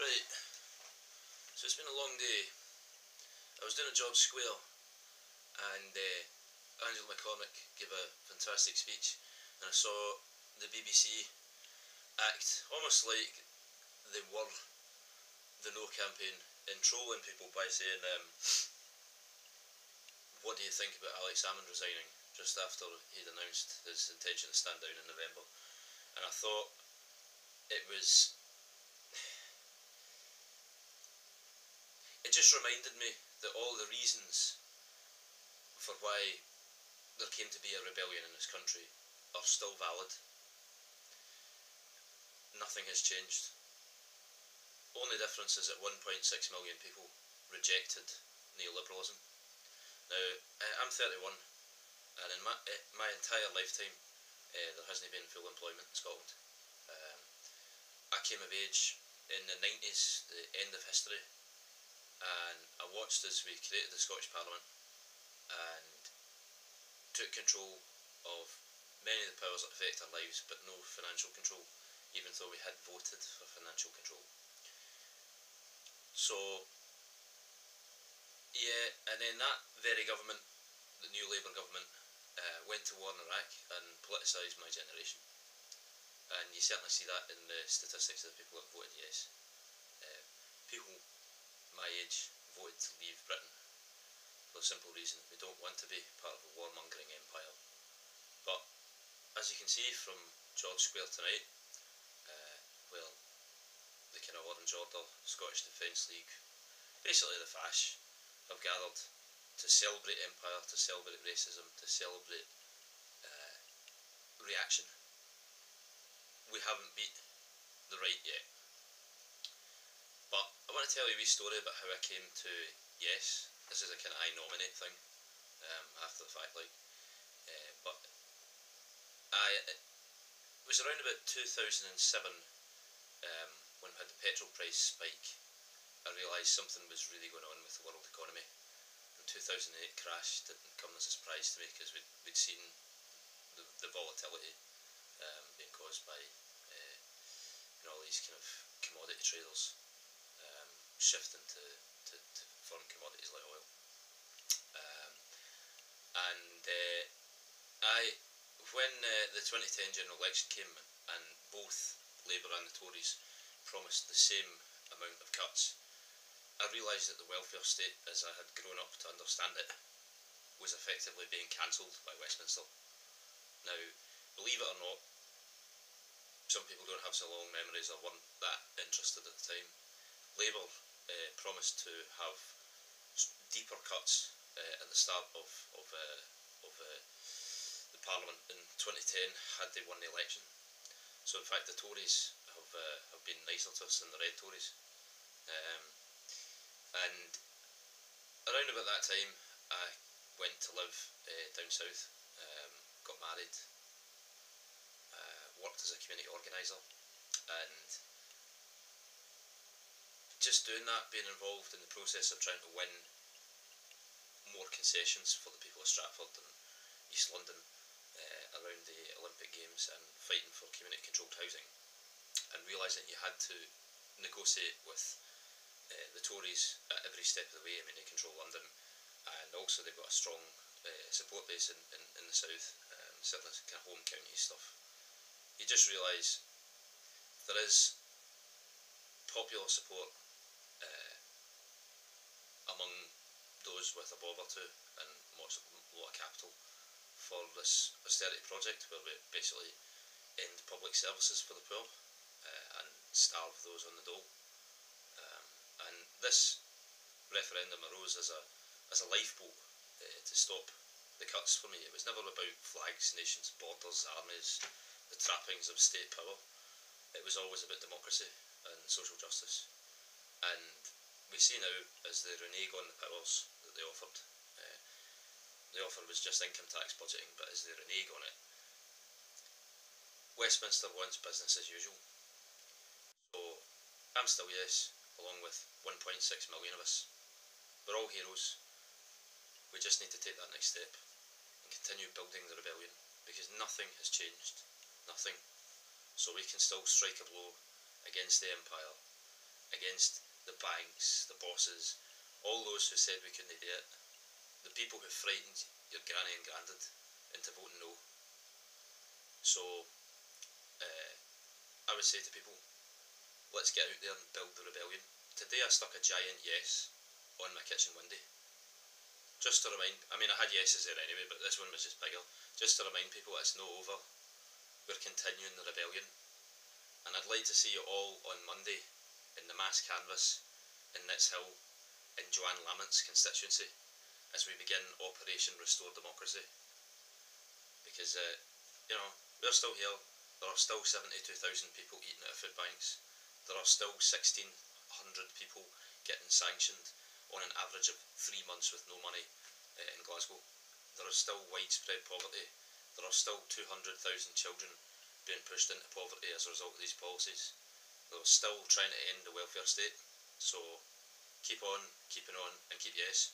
Right, so it's been a long day. I was doing a job square and Angela McCormick gave a fantastic speech, and I saw the BBC act almost like they were the No campaign in trolling people by saying, what do you think about Alex Salmond resigning just after he'd announced his intention to stand down in November? And I thought it just reminded me that all the reasons for why there came to be a rebellion in this country are still valid. Nothing has changed. Only difference is that 1.6 million people rejected neoliberalism. Now, I'm 31, and in my entire lifetime there hasn't been full employment in Scotland. I came of age in the 90s, the end of history, and I watched as we created the Scottish Parliament and took control of many of the powers that affect our lives, but no financial control, even though we had voted for financial control. So, yeah, and then that very government, the new Labour government, went to war in Iraq and politicised my generation. And you certainly see that in the statistics of the people that voted yes. People my age voted to leave Britain for the simple reason we don't want to be part of a warmongering empire. But as you can see from George Square tonight, where the kind of Orange Order, Scottish Defence League, basically the FASH, have gathered to celebrate empire, to celebrate racism, to celebrate reaction. We haven't beat the right yet. But I want to tell you a wee story about how I came to yes. This is a kind of I Nominate thing, after the fact, like. But it was around about 2007, when we had the petrol price spike. I realised something was really going on with the world economy. The 2008 crash didn't come as a surprise to me, because we'd seen the volatility being caused by all these kind of commodity traders shifting to foreign commodities like oil. When the 2010 general election came and both Labour and the Tories promised the same amount of cuts, I realised that the welfare state, as I had grown up to understand it, was effectively being cancelled by Westminster. Now, believe it or not, some people don't have so long memories or weren't that interested at the time. Labour promised to have deeper cuts at the start of the Parliament in 2010 had they won the election. So in fact the Tories have been nicer to us than the Red Tories. And around about that time I went to live down south, got married, worked as a community organiser, and just doing that, being involved in the process of trying to win more concessions for the people of Stratford and East London around the Olympic Games, and fighting for community controlled housing, and realising that you had to negotiate with the Tories at every step of the way. I mean, they control London, and also they've got a strong support base in the south, certainly kind of home county stuff. You just realise there is popular support among those with a bob or two and a lot of capital for this austerity project, where we basically end public services for the poor and starve those on the dole. And this referendum arose as a lifeboat to stop the cuts for me. It was never about flags, nations, borders, armies, the trappings of state power. It was always about democracy and social justice. And we see now, as they renege on the powers that they offered, the offer was just income tax budgeting, but as they renege on it, Westminster wants business as usual. So I'm still yes, along with 1.6 million of us. We're all heroes. We just need to take that next step and continue building the rebellion, because nothing has changed. Nothing. So we can still strike a blow against the empire against the banks, the bosses, all those who said we couldn't do it, the people who frightened your granny and grandad into voting no. So I would say to people, let's get out there and build the rebellion. Today I stuck a giant yes on my kitchen window. Just to remind, I mean I had yeses there anyway, but this one was just bigger. Just to remind people it's no over. We're continuing the rebellion. And I'd like to see you all on Monday in the mass canvass in Nits Hill in Joanne Lamont's constituency as we begin Operation Restore Democracy. Because, we're still here. There are still 72,000 people eating at food banks. There are still 1,600 people getting sanctioned on an average of 3 months with no money in Glasgow. There is still widespread poverty. There are still 200,000 children being pushed into poverty as a result of these policies. They're still trying to end the welfare state. So keep on, keeping on, and keep yes.